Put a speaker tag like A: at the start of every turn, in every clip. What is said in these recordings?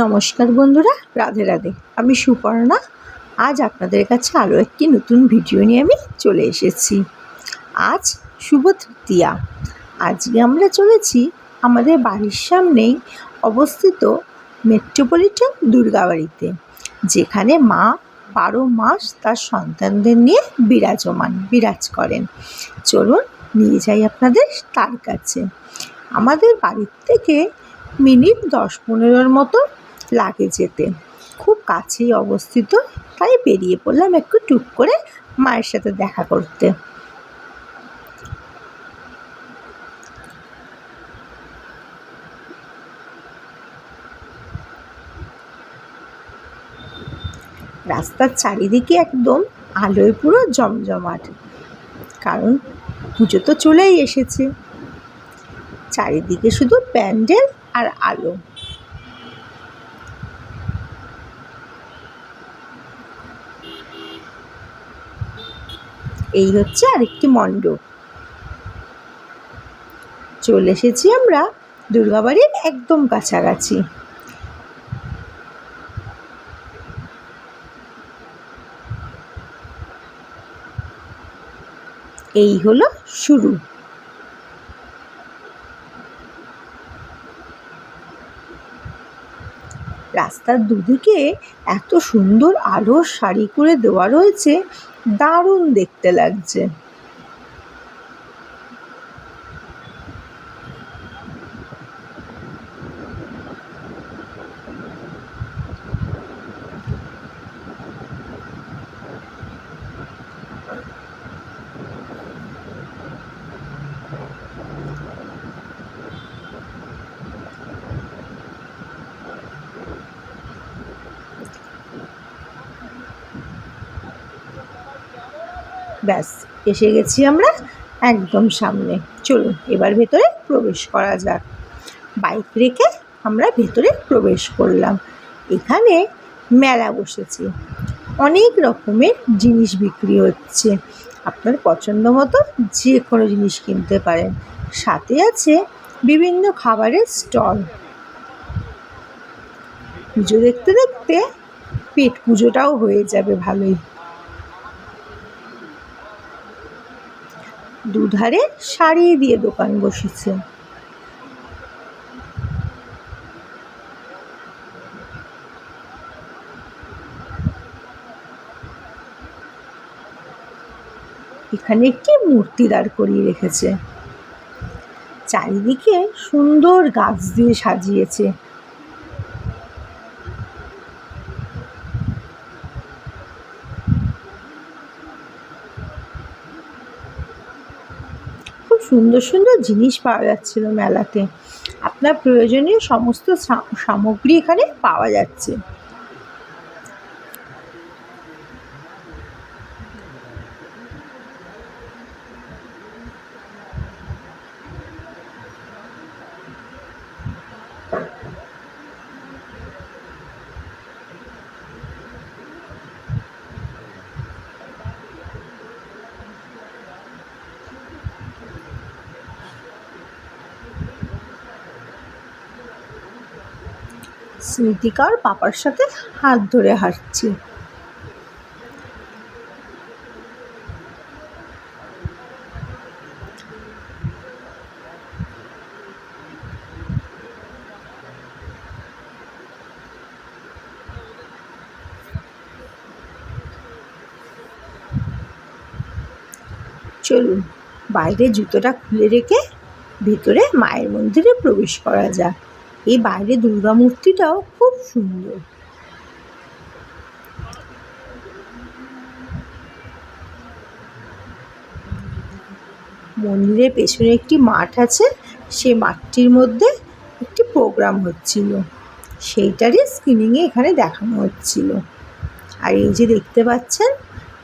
A: নমস্কার বন্ধুরা, রাধে রাধে। আমি সুপর্ণা। আজ আপনাদের কাছে আরও একটি নতুন ভিডিও নিয়ে আমি চলে এসেছি। আজ শুভ তৃতীয়া। আজকে আমরা চলেছি আমাদের বাড়ির সামনেই অবস্থিত মেট্রোপলিটন দুর্গাবাড়িতে, যেখানে মা 12 মাস তার সন্তানদের নিয়ে বিরাজ করেন। চলুন নিয়ে যাই আপনাদের তার কাছে। আমাদের বাড়ির থেকে মিনিট 10-15 মতো লাগে যেতে, খুব কাছেই অবস্থিত। তাই বেরিয়ে পড়লাম একটু টুক করে মায়ের সাথে দেখা করতে। রাস্তার চারিদিকে একদম আলোয় পুরো জমজমাট, কারণ পুজো তো চলেই এসেছে। চারিদিকে শুধু প্যান্ডেল আর আলো। এই হচ্ছে আরেকটি মণ্ডপ। চলে এসেছি আমরা দুর্গাবাড়ির একদম কাছাকাছি। এই হলো শুরু। রাস্তার দুদিকে এত সুন্দর আলোর সারি করে দেওয়া রয়েছে, দারুণ দেখতে লাগছে। ব্যাস, এসে গেছি আমরা একদম সামনে। চলুন এবার ভেতরে প্রবেশ করা যাক। বাইক রেখে আমরা ভেতরে প্রবেশ করলাম। এখানে মেলা বসেছে, অনেক রকমের জিনিস বিক্রি হচ্ছে। আপনার পছন্দ মতো যে কোনো জিনিস কিনতে পারেন। সাথে আছে বিভিন্ন খাবারের স্টল। পুজো দেখতে দেখতে পেট পুজোটাও হয়ে যাবে ভালোই। দুধারে সারি দিয়ে দোকান বসেছে। এখানে একটি মূর্তি দাঁড় করিয়ে রেখেছে। চারিদিকে সুন্দর গাছ দিয়ে সাজিয়েছে। খুব সুন্দর সুন্দর জিনিস পাওয়া যাচ্ছিল মেলাতে। আপনার প্রয়োজনীয় সমস্ত সামগ্রী এখানে পাওয়া যাচ্ছে। স্মৃতিকা ওর পাপার সাথে হাত ধরে হাঁটছে। চলুন বাইরে জুতোটা খুলে রেখে ভেতরে মায়ের মন্দিরে প্রবেশ করা যাক। এই বাইরে দুর্গা মূর্তিটাও খুব সুন্দর। মন্দিরের পেছনে একটি মাঠ আছে। সে মাঠটির মধ্যে একটি প্রোগ্রাম হচ্ছিল, সেইটারই স্ক্রিনিংয়ে এখানে দেখানো হচ্ছিল। আর এই যে দেখতে পাচ্ছেন,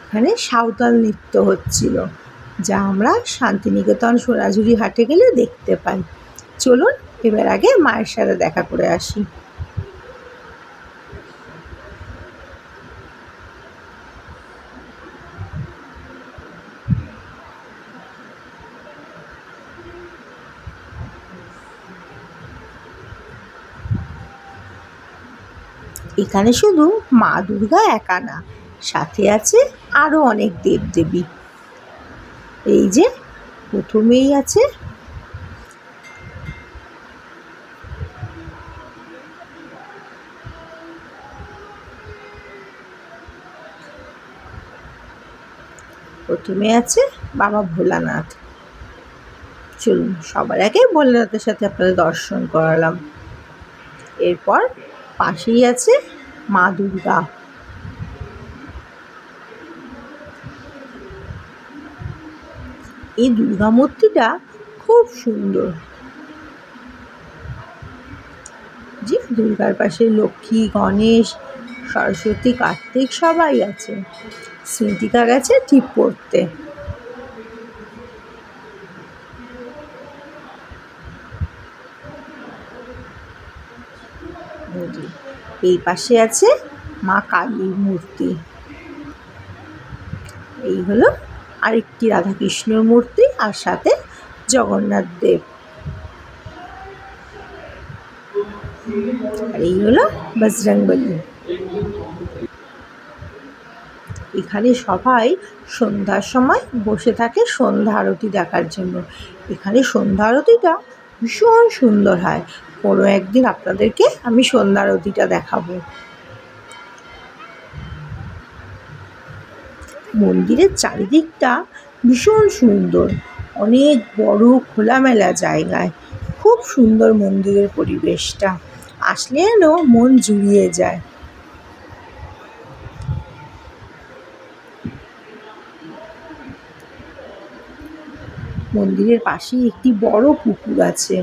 A: এখানে সাঁওতাল নৃত্য হচ্ছিল, যা আমরা শান্তিনিকেতন সোনাঝুরি হাটে গেলে দেখতে পাই। চলুন এবার আগে মায়ের সাথে দেখা করে আসি। এখানে শুধু মা দুর্গা একা না, সাথে আছে আরও অনেক দেবদেবী। এই যে প্রথমেই আছে বাবা ভোলানাথ। চলুন সবার আগে ভোলানাথের সাথে আপনাদের দর্শন করালাম। এরপর পাশেই আছে মা দুর্গা। এই দুর্গা মূর্তিটা খুব সুন্দর। যে দুর্গার পাশে লক্ষ্মী, গণেশ, সরস্বতী, কার্তিক সবাই আছে। স্মৃতিকা গেছে ঠিক পড়তে। এই পাশে আছে মা কালীর মূর্তি। এই হলো আরেকটি রাধাকৃষ্ণর মূর্তি, আর সাথে জগন্নাথ দেব। আর এই হলো বজরংবলী। এখানে সবাই সন্ধ্যার সময় বসে থাকে সন্ধ্যা আরতি দেখার জন্য। এখানে সন্ধ্যা আরতিটা ভীষণ সুন্দর হয়। কোনো একদিন আপনাদেরকে আমি সন্ধ্যা আরতিটা দেখাবো। মন্দিরের চারিদিকটা ভীষণ সুন্দর, অনেক বড় খোলামেলা জায়গায়। খুব সুন্দর মন্দিরের পরিবেশটা, আসলে যেন মন জুড়িয়ে যায়। মন্দিরের পাশেই একটি বড় পুকুর আছে।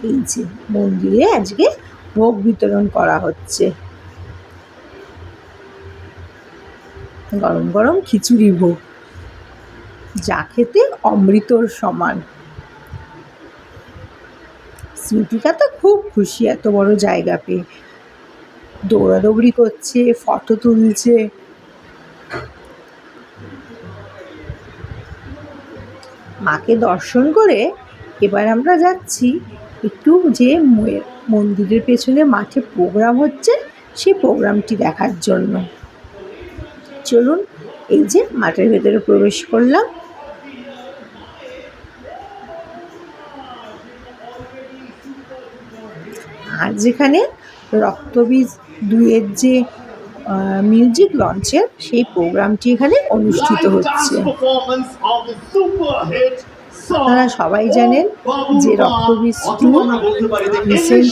A: এই যে মন্দিরে আজকে ভোগ বিতরণ করা হচ্ছে। গরম গরম খিচুড়ি ভোগ, যা খেতে অমৃতর সমান। স্মৃতিকা তো খুব খুশি এত বড় জায়গা পেয়ে, দৌড়াদৌড়ি করছে, ফটো তুলছে। মাকে দর্শন করে এবার আমরা যাচ্ছি একটু যে মন্দিরের পেছনে মাঠে প্রোগ্রাম হচ্ছে সেই প্রোগ্রামটি দেখার জন্য। চলুন, এই যে মাঠের ভেতরে প্রবেশ করলাম। আর যেখানে রক্তবীজ 2-এর যে মিউজিক লঞ্চের সেই প্রোগ্রামটি এখানে অনুষ্ঠিত হচ্ছে। আপনারা সবাই জানেন যে রক্তবীজ 2 রিসেন্ট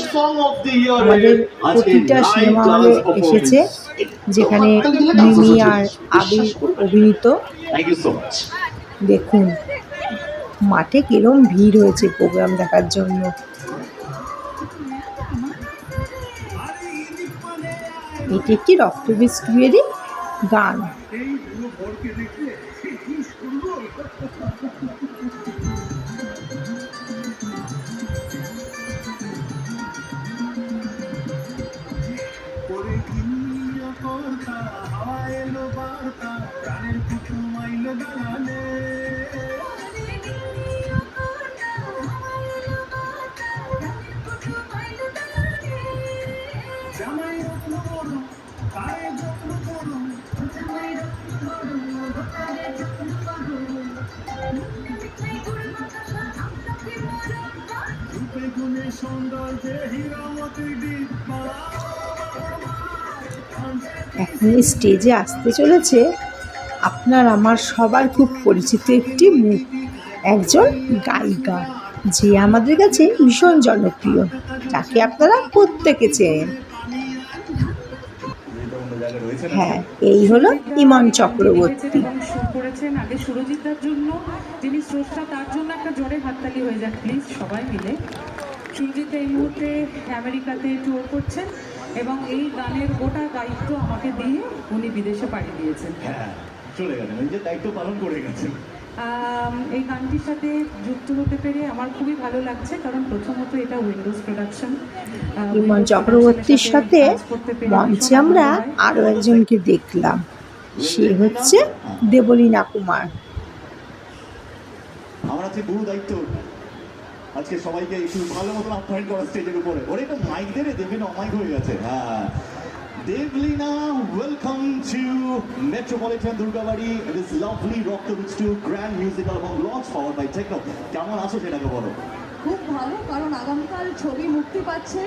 A: আমাদের প্রতিটা সিনেমা হলে এসেছে, যেখানে মিমি আর আবির অভিনীত। দেখুন মাঠে কিরম ভিড় হয়েছে প্রোগ্রাম দেখার জন্য। এটি একটি রক্তবীজ 2-এরই গান। এখন স্টেজে আসতে চলেছে আপনার আমার সবার খুব পরিচিত একটি মুখ, একজন গায়িকা, যে আমাদের কাছে ভীষণ জনপ্রিয়, যাকে আপনারা প্রত্যেকে চেনেন। হ্যাঁ, এই হলো ইমন চক্রবর্তী।
B: করেছেন আগে সুরজিতার জন্য, যিনি স্রষ্টা, তার জন্য একটা জোরে হাততালি হয়ে যাক প্লিজ সবাই মিলে। সুরজিৎ এই মুহূর্তে আমেরিকাতে ট্যুর করছেন এবং এই গানের গোটা দায়িত্ব আমাকে দিয়ে উনি বিদেশে পাড়ি দিয়েছেন।
C: হ্যাঁ, চলে গেছেন, নিজের দায়িত্ব পালন করে গেছেন।
B: এই গানটির সাথে যুক্ত হতে পেরে আমার খুবই ভালো লাগছে, কারণ প্রথমত এটা উইন্ডোজ প্রোডাকশন।
A: ইমন চক্রবর্তীর সাথে মঞ্চে আমরা আরও একজনকে দেখলাম, সে হচ্ছে দেবলীনা কুমার।
C: আমরা আছে গুরু দায়িত্ব আজকে সবাইকে একটু ভালো মতন আপ্যায়ন করা স্টেজের উপরে। ওরে তো মাইক দেবে, দেবলিনা অমাইক হয়ে গেছে। হ্যাঁ, Debolina, welcome to metropolitan Durgabari. It is lovely rock the beach to grand musical এবং লঞ্চ পাওয়ার্ড বাই টেকনো। কেমন আছো সেটাকে বলো।
D: খুব ভালো, কারণ আগামীকাল ছবি মুক্তি পাচ্ছে।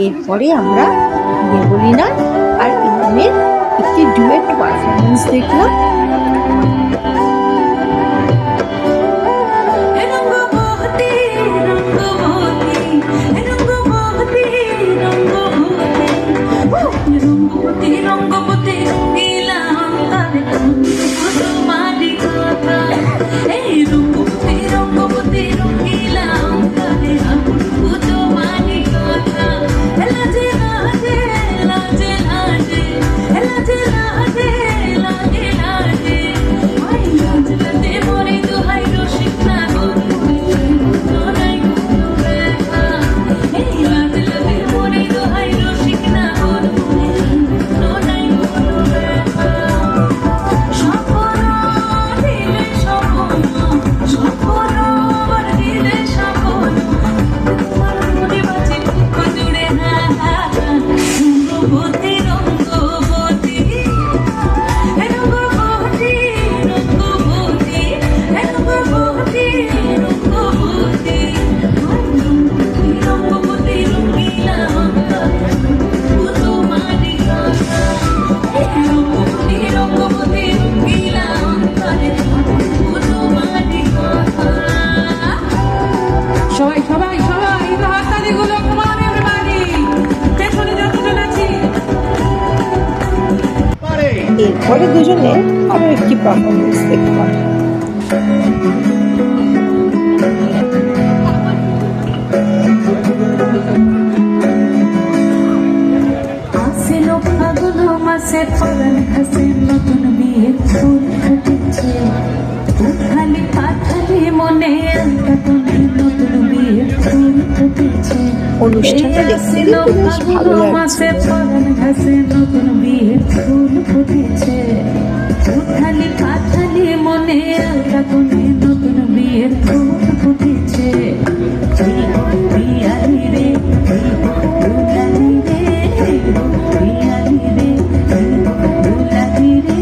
A: এরপরে আমরা দেবলিনা আর ইমামের একটি ডুয়েট পারফরমেন্স দেখলাম। এরপরে দুজনে আরো একটি পারফরমেন্স দেখলাম।
E: মাসে পরান ঘাসে নতুন বিয়ে ফুল ফুটেছে, উঠালি পাঠালি মনে নতুন বিয়ে ফুল ফুটেছে।
A: অনুষ্ঠানটা দেখতে বেশ ভালো লাগছে।
E: পরান ঘাসে নতুন বিয়ে ফুল ফুটেছে, উঠালি পাঠালি মনে নতুন বিয়ে ফুল ফুটেছে। বিয়ালি রে দুলালি রে, বিয়ালি রে দুলালি রে,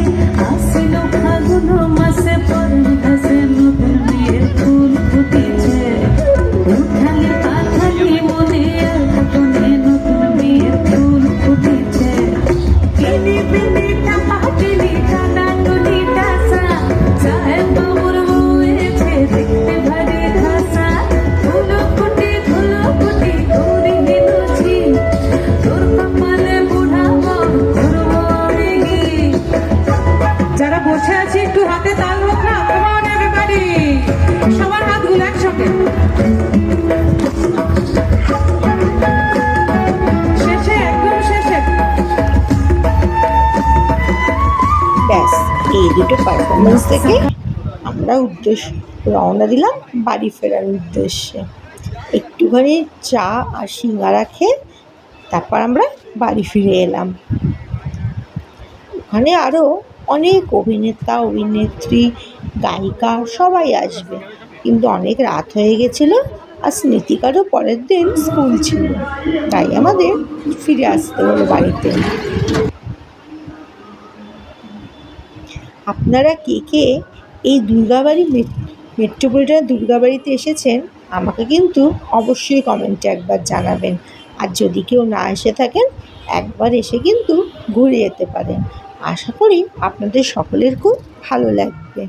E: আসিল ফাগুন মাসে পরান ঘাসে নতুন বিয়ে ফুল ফুটেছে, উঠালি পাঠালি মনে নতুন বিয়ে ফুল ফুটেছে। কিনি বিনি টাকা কিনি টানা টুনি টাসা, সাহেব বাবুর হয়েছে দেখতে ভারী ঘাসা, ধুলো ফুটি ঘুরি হেনুছি, তোর কপালে বুড়াবো ঘুরবড়ে গি।
B: যারা বসে আছে একটু হাতে তাল হোক না। Come on everybody, সবার হাতগুলো একসঙ্গে। শেষে, একদম শেষে।
A: ব্যাস, এই দুটো পারফরমেন্স থেকে আমরা রওনা দিলাম বাড়ি ফেরার উদ্দেশ্যে। একটুখানি চা আর সিঙ্গারা খেয়ে তারপর আমরা বাড়ি ফিরে এলাম। ওখানে আরও অনেক অভিনেতা অভিনেত্রী গায়িকা সবাই আসবে, কিন্তু অনেক রাত হয়ে গেছিলো আর স্মৃতিকারও পরের দিন স্কুল ছিল, তাই আমাদের ফিরে আসতে হলো বাড়িতে। আপনারা কে কে এই দুর্গাবাড়ি মেট্রোপলিটন দুর্গাবাড়িতে এসেছেন আমাকে কিন্তু অবশ্যই কমেন্টে একবার জানাবেন। আর যদি কেউ না এসে থাকেন একবার এসে কিন্তু ঘুরে যেতে পারেন। আশা করি আপনাদের সকলের খুব ভালো লাগবে।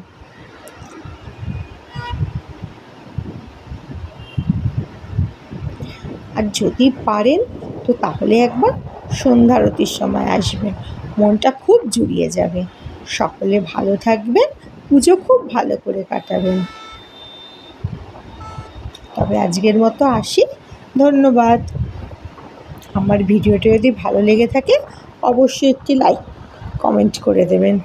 A: আর যদি পারেন তো তাহলে একবার সন্ধ্যা আরতির সময় আসবেন, মনটা খুব জুড়িয়ে যাবে। সকলে ভালো থাকবেন, পুজো খুব ভালো করে কাটাবেন। তবে আজকের মতো আসি, ধন্যবাদ। আমার ভিডিওটা যদি ভালো লেগে থাকে অবশ্যই একটি লাইক কমেন্ট করে দেবেন।